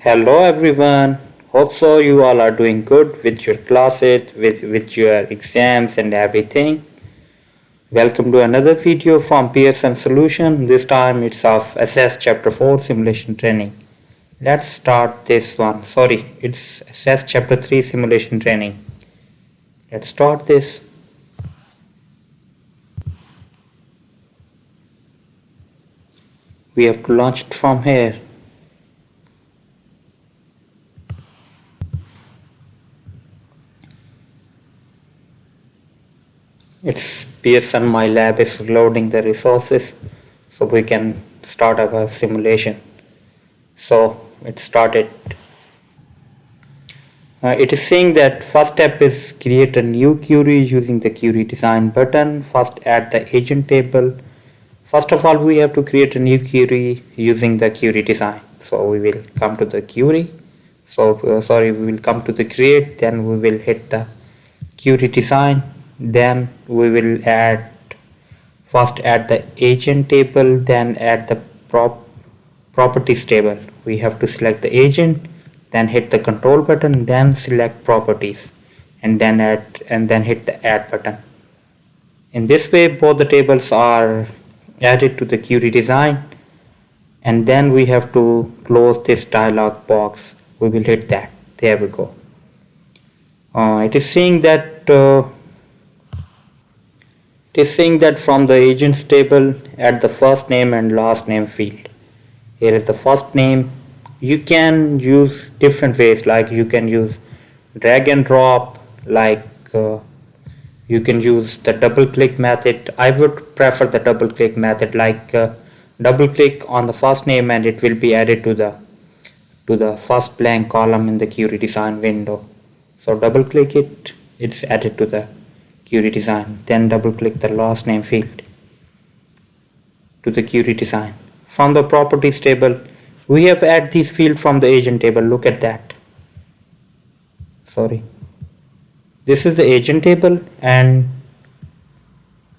Hello everyone. Hope so you all are doing good with your classes, with your exams and everything. Welcome to another video from Pearson Solution. This time it's of SS Chapter 4 Simulation Training. Let's start this one. Sorry, it's SS Chapter 3 Simulation Training. Let's start this. We have to launch it from here. It's Pearson. My lab is loading the resources so we can start our simulation. So it started. It is saying that first step is create a new query using the query design button. First add the agent table. First of all, we have to create a new query using the query design. So we will come to the query. We will come to the create, then we will hit the query design. Then we will first add the agent table, then add the properties table. We have to select the agent, then hit the control button, then select properties, and then hit the add button. In this way, both the tables are added to the query design, and then we have to close this dialog box. We will hit that. There we go. It is saying that from the agents table, add the first name and last name field. Here is the first name. You can use different ways, like you can use drag and drop, you can use the double click method. I would prefer the double click method, double click on the first name and it will be added to the first blank column in the query design window. So double click it, it's added to the query design. Then double click the last name field to the query design. From the properties table, we have added this field from the agent table. Look at that. Sorry, this is the agent table, and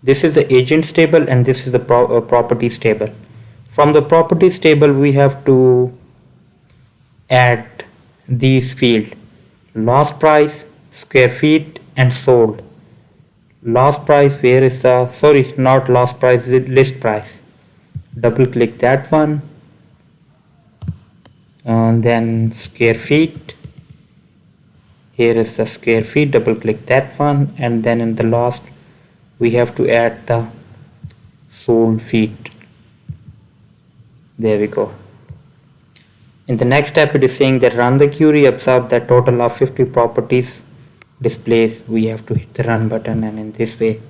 this is the agents table, and this is the properties table. From the properties table, we have to add these fields: last price, square feet, and sold. Last price, where is the, sorry, not last price, list price. Double click that one, and then square feet. Here is the square feet, double click that one, and then in the last we have to add the sold feet. There we go. In the next step, it is saying that run the query, observe that total of 50 properties displays. We have to hit the run button, and in this way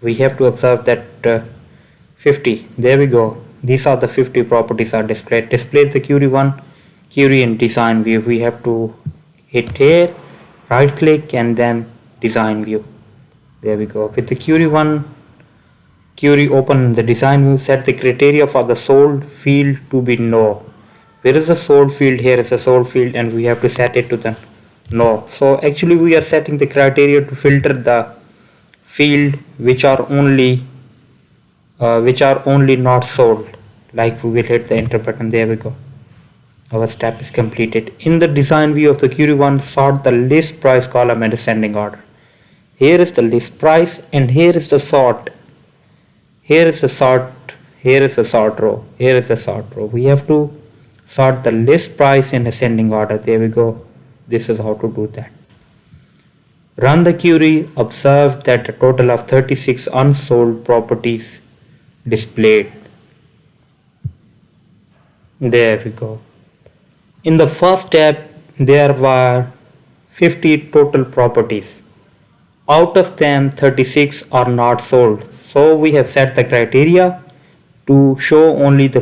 we have to observe that 50. There we go. These are the 50 properties are displayed. Displays the query in design view. We have to hit here, right click, and then design view. There we go. With the query open in the design view, set the criteria for the sold field to be no. Where is the sold field? Here is the sold field, and we have to set it to the no. So actually we are setting the criteria to filter the field which are only not sold. Like we will hit the enter button. There we go. Our step is completed. In the design view of the query one, sort the list price column in descending order. Here is the list price, and here is the sort. Here is the sort. Here is the sort row. Here is the sort row. We have to sort the list price in ascending order. There we go. This is how to do that. Run the query. Observe that a total of 36 unsold properties displayed. There we go. In the first step, there were 50 total properties. Out of them, 36 are not sold. So we have set the criteria to show only the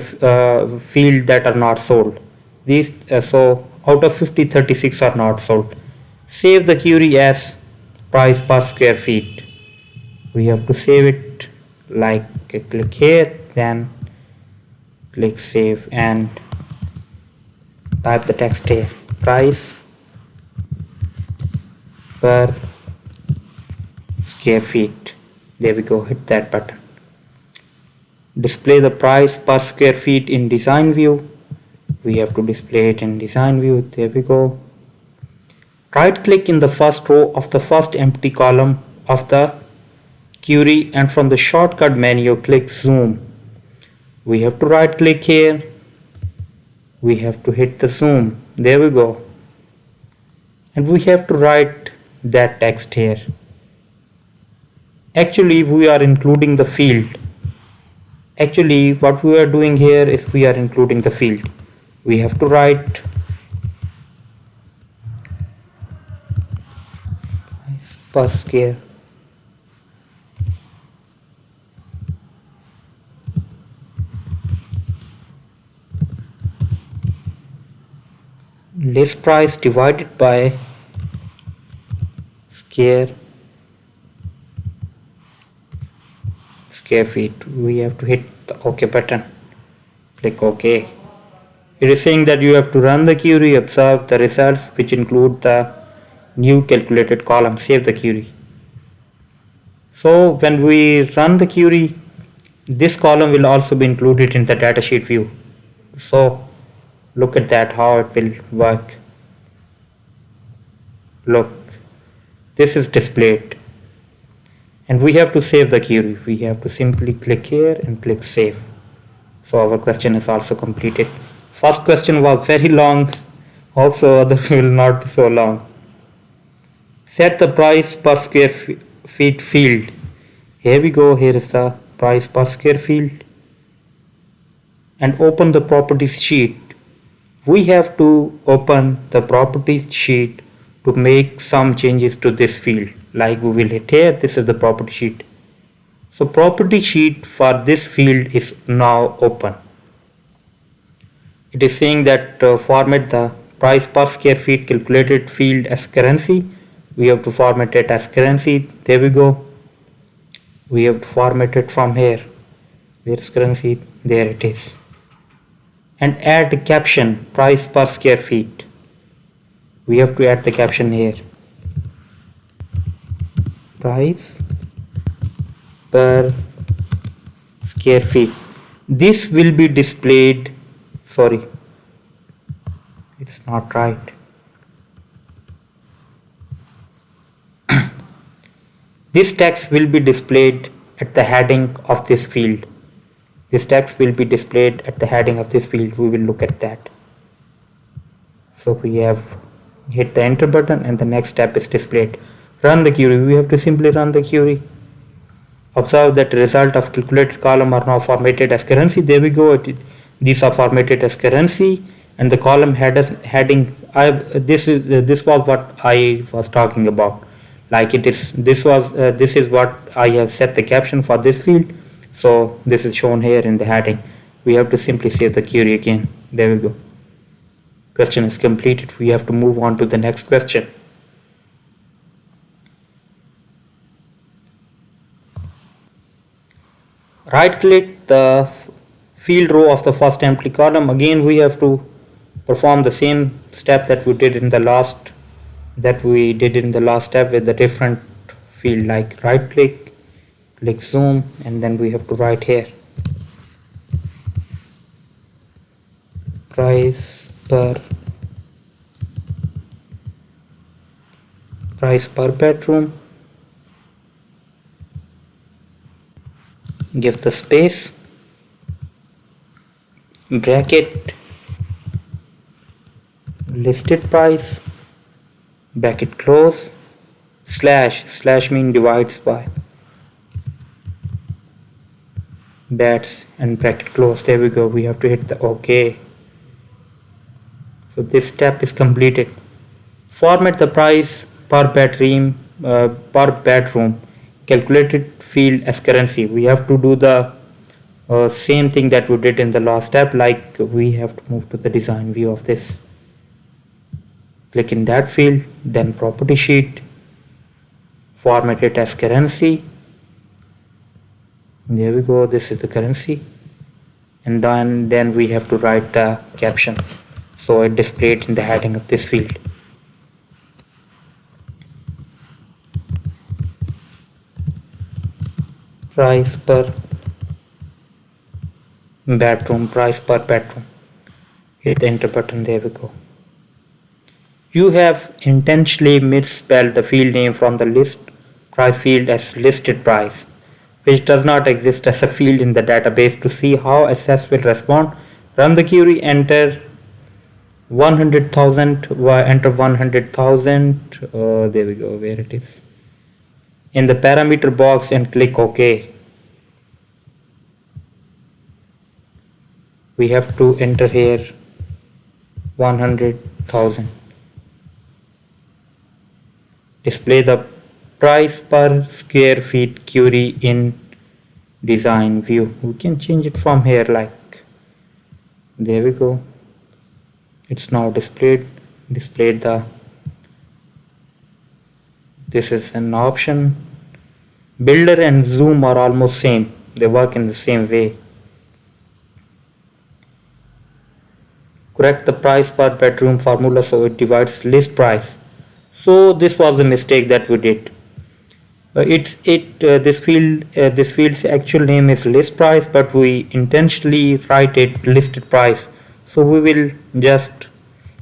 field that are not sold. So out of 50, 36 are not sold. Save the query as price per square feet. We have to save it, click here, then click save, and type the text here, price per square feet. There we go, hit that button. Display the price per square feet in design view. We have to display it in design view. There we go. Right click in the first row of the first empty column of the query, and from the shortcut menu click zoom. We have to right click here. We have to hit the zoom. There we go. And we have to write that text here. Actually, we are including the field. Actually, what we are doing here is we are including the field. We have to write per square. List price divided by square feet. We have to hit the OK button. Click OK. It is saying that you have to run the query, observe the results, which include the new calculated column. Save the query. So when we run the query, this column will also be included in the datasheet view. So look at that, how it will work. Look, this is displayed. And we have to save the query. We have to simply click here and click save. So our question is also completed. First question was very long. Also other will not be so long. Set the price per square feet field. Here we go. Here is the price per square field. And open the properties sheet. We have to open the properties sheet to make some changes to this field. Like we will hit here, this is the property sheet. So property sheet for this field is now open. It is saying that format the price per square feet calculated field as currency. We have to format it as currency. There we go. We have to format it from here. Where is currency? There it is. And add a caption, price per square feet. We have to add the caption here. Price per square feet. This will be displayed, sorry, it's not right. This text will be displayed at the heading of this field. This text will be displayed at the heading of this field. We will look at that. So we have hit the enter button and the next step is displayed. Run the query. We have to simply run the query. Observe that the result of calculated column are now formatted as currency. There we go. These are formatted as currency, and the column heading. This was what I was talking about. Like it is. This is what I have set the caption for this field. So this is shown here in the heading. We have to simply save the query again. There we go. Question is completed. We have to move on to the next question. Right click the field row of the first empty column. Again we have to perform the same step that we did in the last step with the different field, like right click zoom, and then we have to write here price per bedroom. Give the space, bracket, listed price, bracket close, slash mean divides by, that's, and bracket close. There we go. We have to hit the OK. So this step is completed. Format the price per bedroom calculated field as currency. We have to do the same thing that we did in the last step. Like we have to move to the design view of this. Click in that field, then property sheet, format it as currency. There we go. This is the currency, and then we have to write the caption. So it displayed in the heading of this field. Price per bedroom. Hit the enter button. There we go. You have intentionally misspelled the field name from the list price field as listed price, which does not exist as a field in the database. To see how SS will respond, run the query, enter 100,000, enter 100,000, there we go, where it is, in the parameter box, and click OK. We have to enter here 100,000. Display the price per square feet query in design view. We can change it from here, like, there we go. It's now displayed the, this is an option. Builder and zoom are almost same, they work in the same way. Correct the price per bedroom formula so it divides list price. So this was the mistake that we did. This field's actual name is list price, but we intentionally write it listed price. So we will just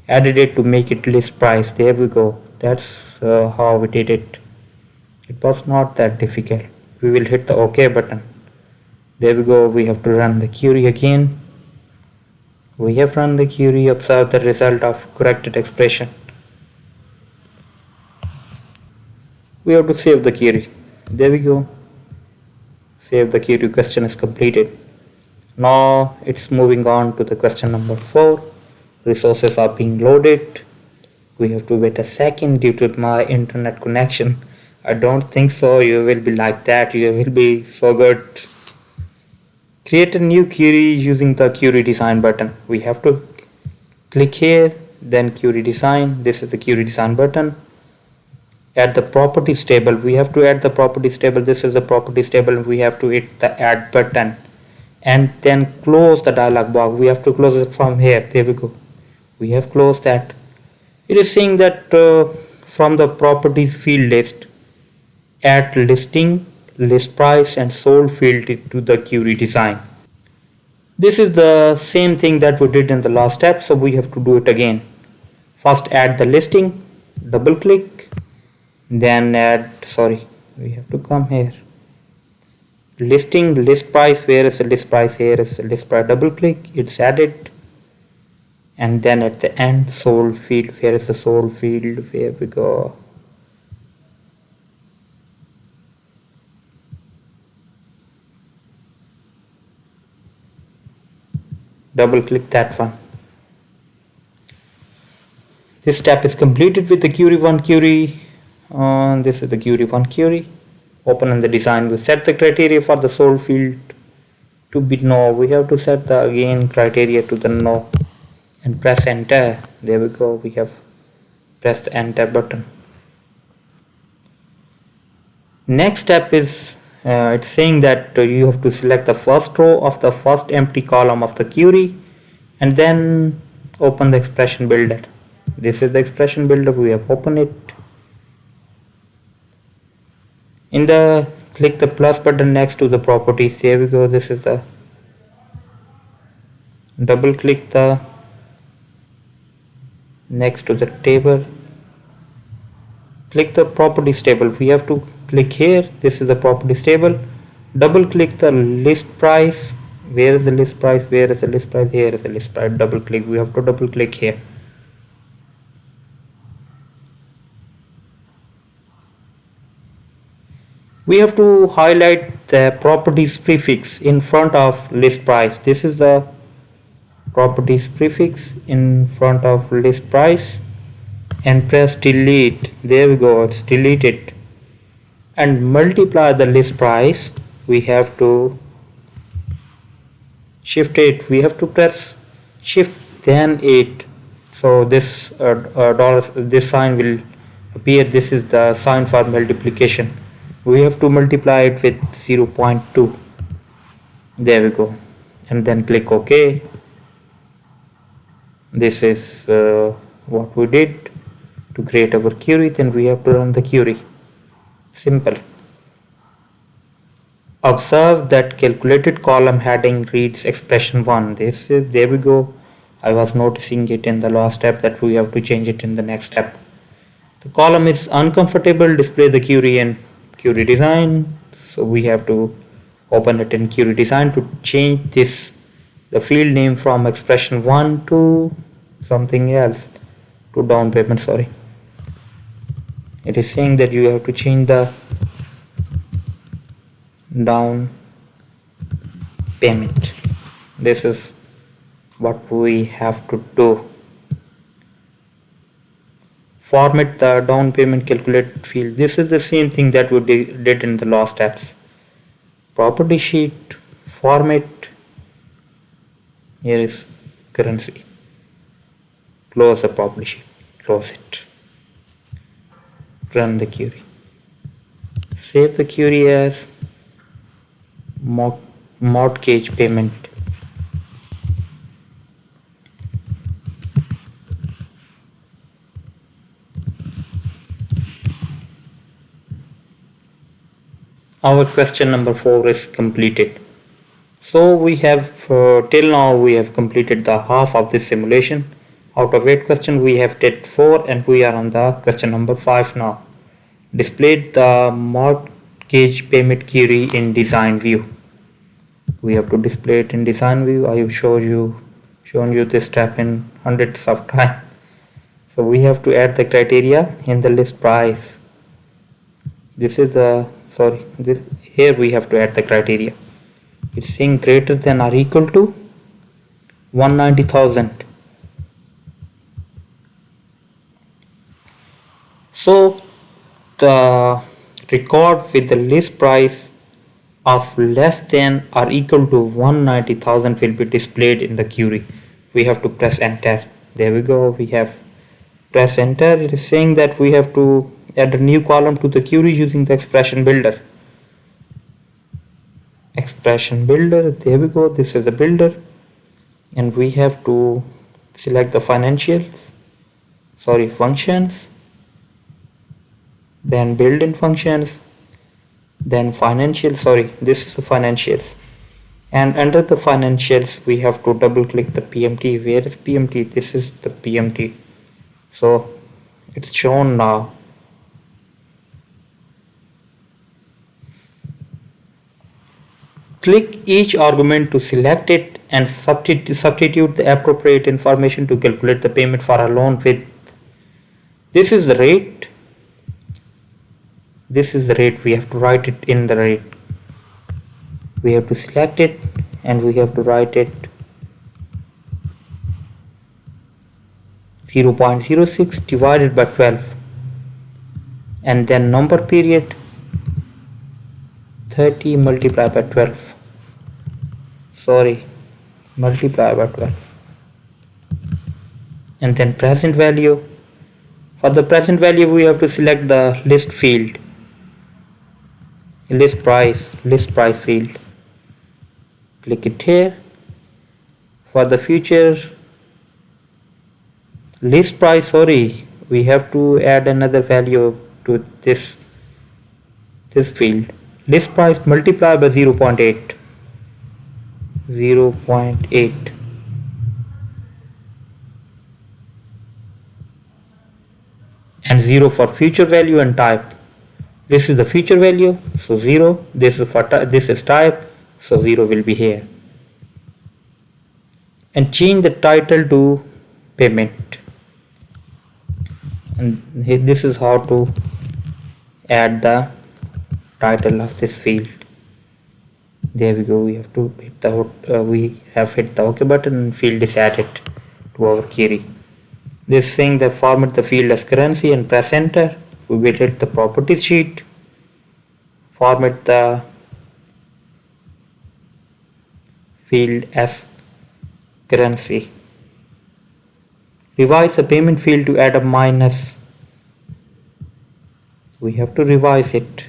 added it to make it list price. There we go. That's how we did it. It was not that difficult. We will hit the OK button. There we go. We have to run the query again. We have run the query. Observe the result of corrected expression. We have to save the query. There we go. Save the query. Question is completed. Now it's moving on to the question number 4. Resources are being loaded. We have to wait a second due to my internet connection. I don't think so. You will be like that. You will be so good. Create a new query using the query design button. We have to click here, then query design. This is the query design button. Add the properties table. We have to add the properties table. This is the properties table. We have to hit the add button and then close the dialog box. We have to close it from here. There we go. We have closed that. It is saying that from the properties field list, add listing, list price and sold field to the query design. This is the same thing that we did in the last step, so we have to do it again. First add the listing, double click, then add, we have to come here. Listing, list price, where is the list price? Here is the list price, double click, it's added. And then at the end, sold field, where is the sold field? Where we go? Double click that one. This step is completed with the query 1 query. This is the query 1 query. Open in the design. We set the criteria for the sold field to be no. We have to set the again criteria to the no and press enter. There we go. We have pressed the enter button. Next step is it's saying that you have to select the first row of the first empty column of the query and then open the expression builder. This is the expression builder. We have opened it. In the click the plus button next to the properties. There we go. This is the double click the next to the table. Click the properties table. We have to click here. This is the properties table. Double click the list price. Where is the list price? Where is the list price? Here is the list price. Double click. We have to double click here. We have to highlight the properties prefix in front of list price. This is the properties prefix in front of list price and press delete. There we go. It's deleted. And multiply the list price. We have to shift 8. We have to press shift then 8. So this this sign will appear. This is the sign for multiplication. We have to multiply it with 0.2. There we go. And then click OK. This is what we did to create our query. Then we have to run the query. Simple. Observe that calculated column heading reads expression 1. This is, there we go. I was noticing it in the last step that we have to change it in the next step. The column is uncomfortable, display the query in query design. So we have to open it in query design to change the field name from expression 1 to something else, to down payment, sorry. It is saying that you have to change the down payment. This is what we have to do. Format the down payment calculate field. This is the same thing that we did in the last steps. Property sheet, format, here is currency. Close the property sheet, close it. Run the query. Save the query as mortgage payment. Our question number 4 is completed. So we have till now we have completed the half of this simulation. Out of 8 questions we have did 4 and we are on the question number 5 now. Displayed the mortgage payment query in design view. We have to display it in design view. I have shown you this step in hundreds of times. So we have to add the criteria in the list price. This is the here we have to add the criteria. It's saying greater than or equal to 190,000. So the record with the list price of less than or equal to 190,000 will be displayed in the query. We have to press enter. There we go. We have press enter. It is saying that we have to add a new column to the query using the expression builder. Expression builder, there we go. This is the builder, and we have to select the functions, then built-in functions, then this is the financials, and under the financials we have to double click the PMT. Where is PMT? This is the PMT. So it's shown now. Click each argument to select it and substitute the appropriate information to calculate the payment for a loan with. This is the rate. This is the rate. We have to write it in the rate. We have to select it and we have to write it 0.06 divided by 12, and then number period 30 multiplied by 12. Multiply by 12. And then present value. For the present value we have to select the list field. List price field. Click it here. For the future list price, we have to add another value to this field. List price multiplied by 0.8. And 0 for future value and type. This is the future value, so 0. This is type, so 0 will be here. And change the title to payment. And this is how to add the title of this field. There we go. We have to hit the OK button and field is added to our query. This saying that format the field as currency and press enter. We will hit the property sheet. Format the field as currency. Revise the payment field to add a minus. We have to revise it.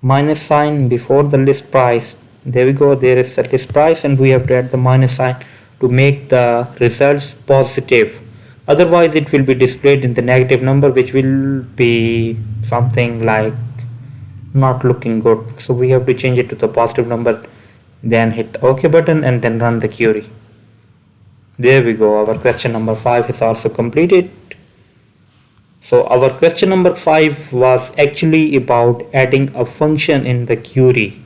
Minus sign before the list price. There we go. There is the list price and we have to add the minus sign to make the results positive. Otherwise it will be displayed in the negative number, which will be something like not looking good. So we have to change it to the positive number, then hit the OK button and then run the query. There we go. Our question number 5 is also completed. So our question number 5 was actually about adding a function in the query,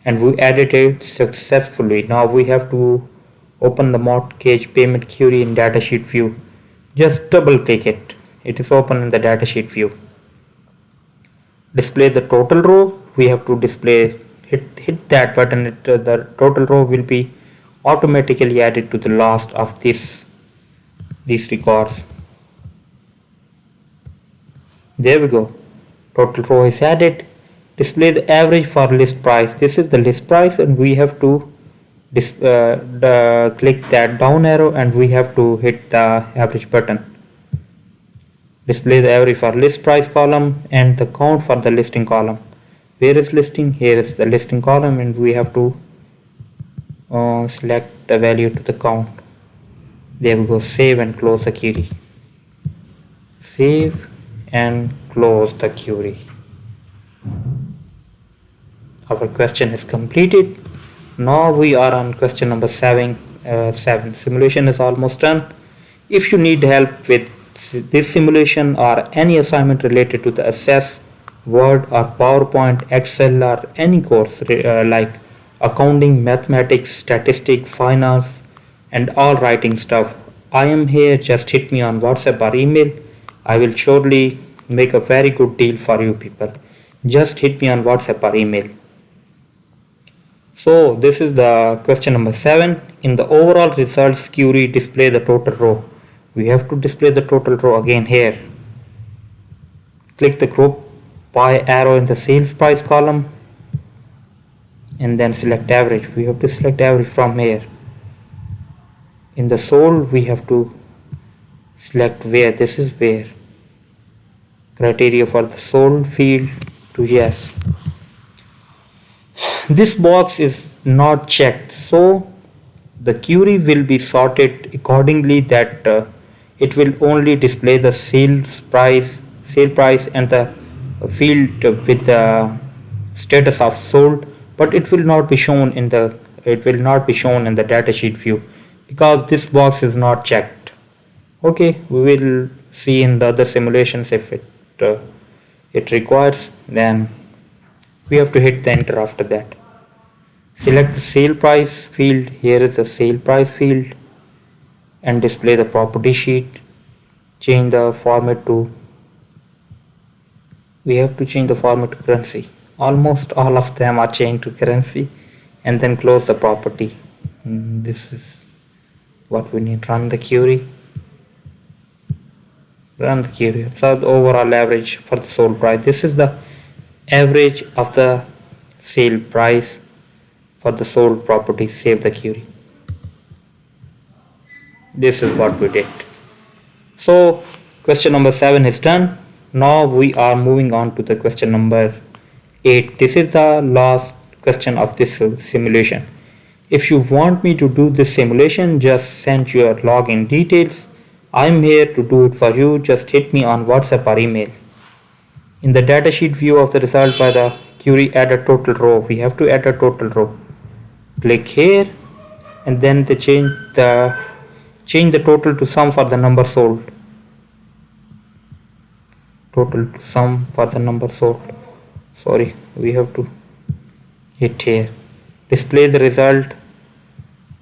and we added it successfully. Now we have to open the mortgage payment query in datasheet view. Just double click it. It is open in the datasheet view. Display the total row. We have to display, hit that button. The total row will be automatically added to the last of these records. There we go. Total row is added. Display the average for list price. This is the list price, and we have to click that down arrow, and we have to hit the average button. Display the average for list price column and the count for the listing column. Where is listing? Here is the listing column, and we have to select the value to the count. There we go. Save and close the query. Save and close the query. Our question is completed. Now we are on question number 7. Simulation is almost done. If you need help with this simulation or any assignment related to the Access, Word or PowerPoint, Excel, or any course like accounting, mathematics, statistics, finance, and all writing stuff, I am here. Just hit me on WhatsApp or email. I will surely make a very good deal for you people. Just hit me on WhatsApp or email. So this is the question number 7. In the overall results query, display the total row. We have to display the total row again here. Click the group by arrow in the sales price column, and then select average. We have to select average from here. In the sold, we have to select where. This is where. Criteria for the sold field to yes. This box is not checked, so the query will be sorted accordingly that it will only display the sale price and the field with the status of sold, but it will not be shown in the datasheet view because this box is not checked. Okay, we will see in the other simulations if it requires. Then we have to hit the enter after that. Select the sale price field. Here is the sale price field, and display the property sheet. Change the format to, we have to change the format to currency. Almost all of them are changed to currency, and then close the property. This is what we need. Run the query. So the overall average for the sold price. This is the average of the sale price for the sold property. Save the query. This is what we did. So question number 7 is done. Now we are moving on to the question number 8. This is the last question of this simulation. If you want me to do this simulation, just send your login details. I'm here to do it for you. Just hit me on WhatsApp or email. In the datasheet view of the result by the query, add a total row. We have to add a total row. Click here, and then change the total to sum for the number sold. Total to sum for the number sold. Sorry, we have to hit here. Display the result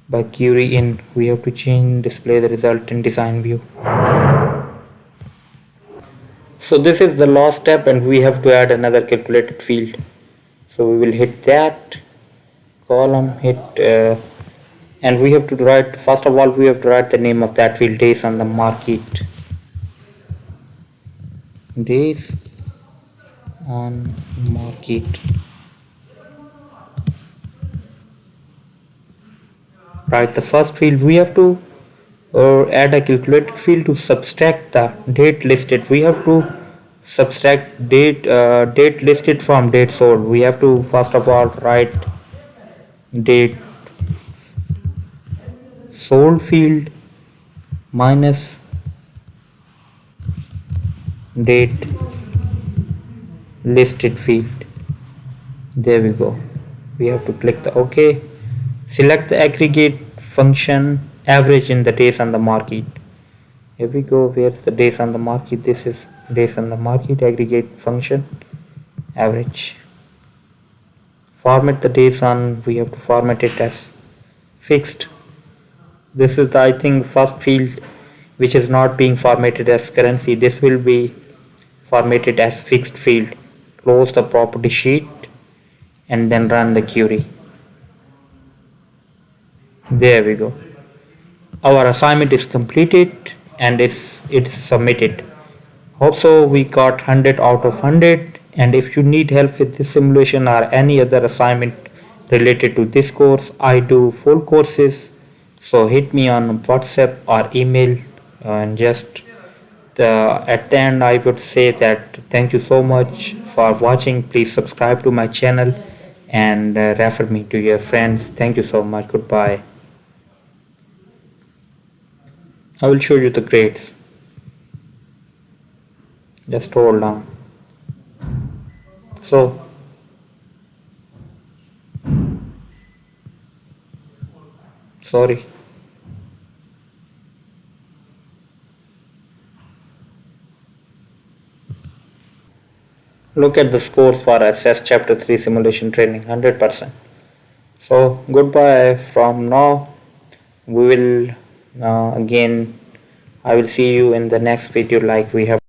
by query in. We have to change display the result in design view. So this is the last step, and we have to add another calculated field. So we will hit that column, and we have to write, first of all we have to write the name of that field, days on the market. Days on market. Write the first field. We have to add a calculated field to subtract the date listed. We have to subtract date listed from date sold. We have to first of all write date sold field minus date listed field. There we go. We have to click the OK. Select the aggregate function average in the days on the market. Here we go, where's the days on the market? This is days on the market, aggregate function, average. Format the days on, we have to format it as fixed. This is the, I think, first field which is not being formatted as currency. This will be formatted as fixed field. Close the property sheet and then run the query. There we go. Our assignment is completed and it's submitted. Hope so we got 100 out of 100, and if you need help with this simulation or any other assignment related to this course, I do full courses, so hit me on WhatsApp or email. And just at the end I would say that thank you so much for watching. Please subscribe to my channel and refer me to your friends. Thank you so much. Goodbye. I will show you the grades. Just hold on. So sorry. Look at the scores for SS Chapter 3 Simulation Training, 100%. So goodbye. From now we will again I will see you in the next video, like we have